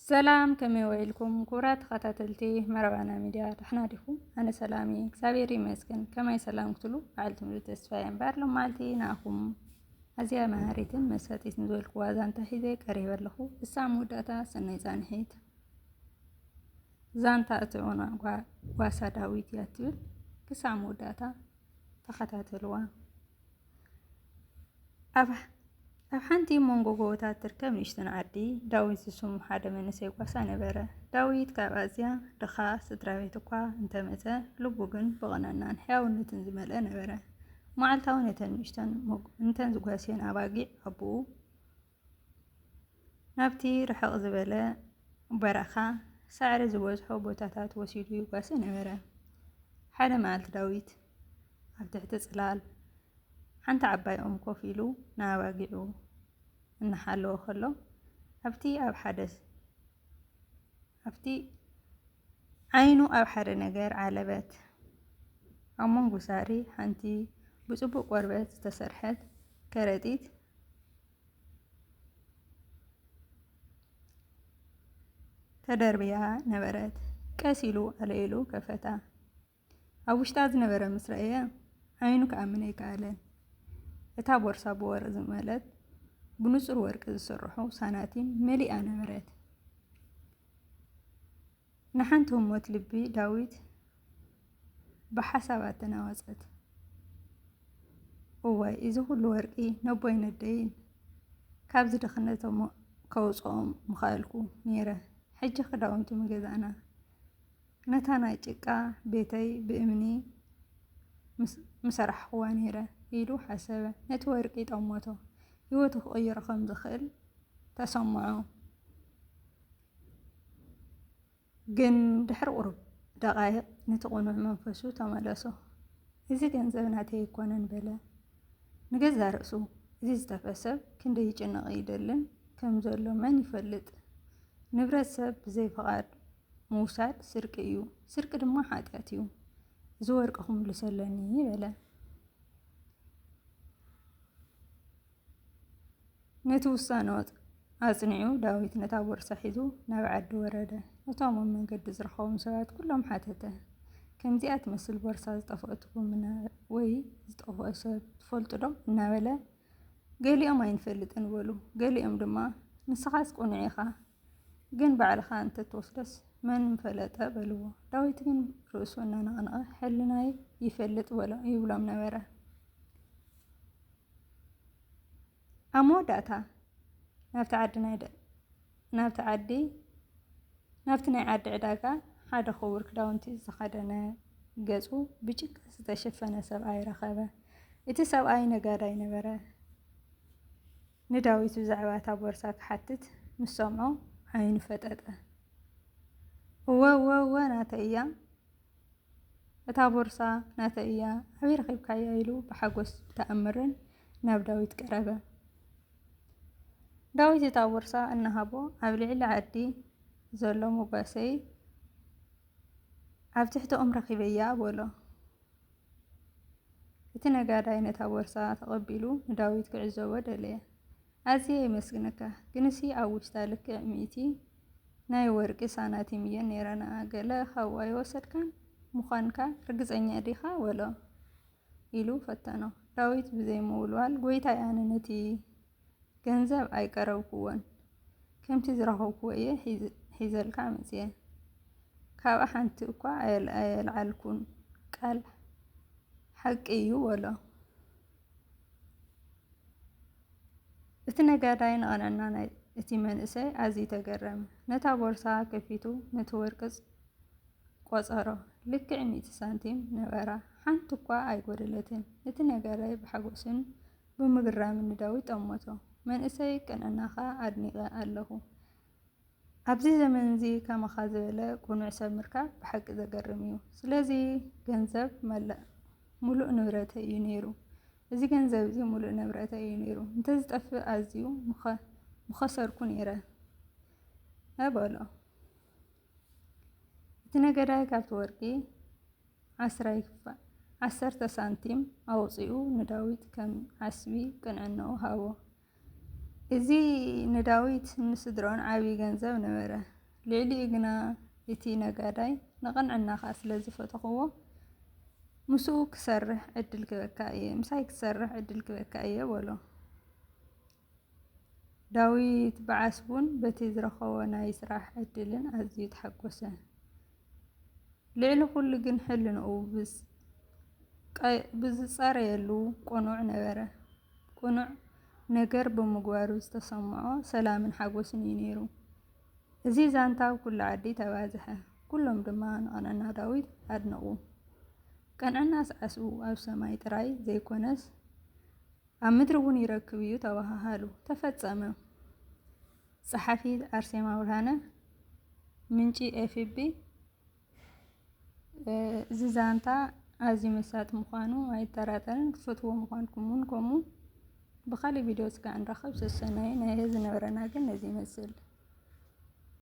ሰላም ከመይ ውዒልኩም ክቡራት ተኸታተልቲ መረባና ሚድያ ደሕና ዲኹም? ኣነ ሰላም እየ እግዚኣብሔር ይመስገን። ከመይ ሰላም ክትሉ በዓልቲ ሙሉእ ተስፋ እየ እምበር ሎማዓልቲ ንኣኹም ኣዝያ መሃሪትን መሳጢትን ዝበልክዋ ዛንታ ሒዘ ቀሪበ ኣለኹ። እሳ መወዳእታ ሰናይ ጻንሒት ዛንታ እትዑና ጓሳ ዳዊት እያ ትብል ክሳብ መወዳእታ ተኸታተልዋ። ኣብ ሓንቲ መንጎ ጎቦታት ትርከብ ንእሽተን ዓዲ ዳዊት ዝስሙ ሓደ መንእሰይ ጓሳ ነበረ። ዳዊት ካብ ኣዝያ ድኻ ስድራቤት እኳ እንተመፀ ልቡ ግን ብቕንዕናን ሕያውነትን ዝመልአ ነበረ። መዓልታዊ ነተን ዝጓስየን ኣባጊዕ ኣቦኡ ናብቲ ርሕቕ ዝበለ በረኻ ሳዕሪ ዝበዝሖ ቦታታት ወሲዱ ይጓሰ ነበረ። ሓደ መዓልቲ ዳዊት ኣብ ትሕቲ ጽላል ሓንቲ ዓባይ ኦም ኮፍ ኢሉ ንኣባጊዑ እናሓለወ ከሎ ኣብቲ ዓይኑ ኣብ ሓደ ነገር ዓለበት። ኣብ መንጎ ሳዕሪ ሓንቲ ብጽቡቕ ቆርበት ዝተሰርሐት ከረጢት ተደርብያ ነበረት። ቀስ ኢሉ ኣልዒሉ ከፈታ። ኣብ ውሽጣ ዝነበረ ምስ ረአየ ዓይኑ ክኣምን ኣይከኣለን። እታ ቦርሳ ብወርቂ ዝመልአት ብንጹር ወርቂ ዝስርሑ ሳናቲም መሊኣ ነበረት። ንሓንቲ ህሞት ልቢ ዳዊት ብሓሳብ ተናወፀት። እዋይ እዚ ኩሉ ወርቂ ነቦይ ነደይን ካብዚ ድኽነት ከውፅኦም ምኽኣልኩ ነይረ። ሕጂ ክዳውንቲ ምገዛእና ነታ ናይ ጭቃ ቤተይ ብእምኒ ምሰራሕኽዋ ነይረ ኢሉ ሓሰበ። ነቲ ወርቂ ጠሞቶ ህይወቱ ክቕይሮ ከም ዝኽእል ተሰምዖ። ግን ድሕሪ ቁሩብ ደቓይቕ ነቲ ቁኑዕ መንፈሱ ተመለሶ። እዚ ገንዘብ ናተይ ኣይኮነን በለ ንገዛ ርእሱ። እዚ ዝተፈሰብ ክንደይ ይጭንቕ ይደልን ከም ዘሎ መን ይፈልጥ? ንብረት ሰብ ብዘይ ፍቓድ ምውሳድ ስርቂ እዩ። ስርቂ ድማ ሓጢኣት እዩ። እዚ ወርቂ ክምልሰለኒ በለ። ነቲ ውሳነ ኣጽኒዑ ዳዊት ነታ ቦርሳ ሒዙ ናብ ዓዲ ወረደ። ነቶም ኣብ መንገዲ ዝረኸቦም ሰባት ኩሎም ሓተተ። ከምዚኣ ትመስል ቦርሳ ዝጠፍአትኩም ወይ ዝጠፍአ ሰብ ትፈልጡ ዶ እናበለ ገሊኦም ኣይንፈልጥን በሉ። ገሊኦም ድማ ንስኻስ ቁኑዕ ኢኻ ግን ባዕልኻ እንተትወስደስ መን ምፈለጠ በልዎ። ዳዊት ግን ርእሱ እናነቕነቐ ሕልናይ ይፈልጥ ይብሎም ነበረ። ኣብ መወዳእታ ናብቲ ናይ ዓዲ ዕዳጋ ሓደ ክቡር ክዳውንቲ ዝተኸደነ ገጹ ብጭቃ ዝተሸፈነ ሰብኣይ ረኸበ። እቲ ሰብኣይ ነጋዳይ ነበረ። ንዳዊት ብዛዕባ እታ ቦርሳ ክሓትት ምስ ሰምዖ ዓይኑ ፈጠጠ። እወ ናተይ እያ፣ እታ ቦርሳ ናተይ እያ፣ ኣበይ ረኺብካያ ኢሉ ብሓጎስ ተኣምርን ናብ ዳዊት ቀረበ። ዳዊት እታ ቦርሳ እናሃቦ ኣብ ልዕሊ ዓዲ ዘሎ መጓሰይ ኣብ ትሕቲ ኦም ረኺበያ በሎ። እቲ ነጋዳይ ነታ ቦርሳ ተቐቢሉ ንዳዊት ክዕዘቦ ደለየ። ኣዝየ የመስግነካ ግንሲ ኣብ ውሽጣ ልክዕ 100 ናይ ወርቂ ሳናቲም እየን ነይረና። ገለ ካብኡ ኣይወሰድካን ምዃንካ ርግፀኛ ዲኻ በሎ ኢሉ ፈተኖ። ዳዊት ብዘይምውልዋል ጎይታይ ኣነ ነቲ ገንዘብ ኣይቀረብክዎን፣ ከምቲ ዝረኸብክዎ እየ ሒዘልካ መፅየ። ካብኣ ሓንቲ እኳ ኣየልዓልኩን ቃል ሓቂ እዩ በሎ። እቲ ነጋዳይ ንቕንዕና እቲ መንእሰይ ኣዝዩ ተገረመ። ነታ ቦርሳ ከፊቱ ነቲ ወርቂ ቆፀሮ። ልክዕ 100 ሳንቲም ነበራ፣ ሓንቲ እኳ ኣይጎደለትን። እቲ ነጋዳይ ብሓጎስን ብምግራምን ንዳዊት ጠሞቶ። መንእሰይ ቅንዕናኻ ኣድኒቐ ኣለኹ። ኣብዚ ዘመን እዚ ከመኻ ዝበለ ቁኑዕ ሰብ ምርካብ ብሓቂ ዘገርም እዩ። ስለዚ ገንዘብ ሙሉእ ንብረተይ እዩ ነይሩ። እዚ ገንዘብ እዚ ሙሉእ ንብረተይ እዩ ነይሩ። እንተዝጠፍእ ኣዝዩ ምኸሰርኩ ነይረ በሎ። እቲ ነጋዳይ ካብቲ ወርቂ 10 ሳንቲም ኣውፂኡ ንዳዊት ከም ዓስቢ ቅንዕንኡ ሃቦ። እዚ ንዳዊት ንስድሮን ዓብይ ገንዘብ ነበረ። ልዕሊኡ ግና እቲ ነጋዳይ ንቕንዕናኻ ስለ ዝፈተኽዎ ምስኡ ክሰርሕ ዕድል ክበካ እየ ምሳይ ክሰርሕ ዕድል ክበካ እየ በሎ። ዳዊት በዓስቡን በቲ ዝረኸቦ ናይ ስራሕ ዕድልን ኣዝዩ ተሓጎሰ። ልዕሊ ኩሉ ግን ሕልንኡ ብዝፀረየሉ ቁኑዕ ነበረ። ቁኑዕ ነገር ብምግባሩ ዝተሰምዖ ሰላምን ሓጎስን እዩ ነይሩ። እዚ ዛንታ ኣብ ኩሉ ዓዲ ተባዝሐ። ኩሎም ድማ ንቐነና ዳዊት ኣድነቑ። ቀንዕና ሰዓስኡ ኣብ ሰማይ ጥራይ ዘይኮነስ ኣብ ምድሪ እውን ይረክብ እዩ ተባሃሉ። ተፈጸመ። ጸሓፊት ኣርሴማ ብርሃነ፣ ምንጪ ኤፍቢ። እዚ ዛንታ ኣዝዩ መሳጢ ምዃኑ ኣይጠራጠርን። ክትፈትዎ ምዃንኩም እውን ከምኡ። ብኻሊእ ቪድዮ እስካዕ ንራኸብ። ሰሰናይ ናይ ዝነበረና ግን ነዚ ይመስል።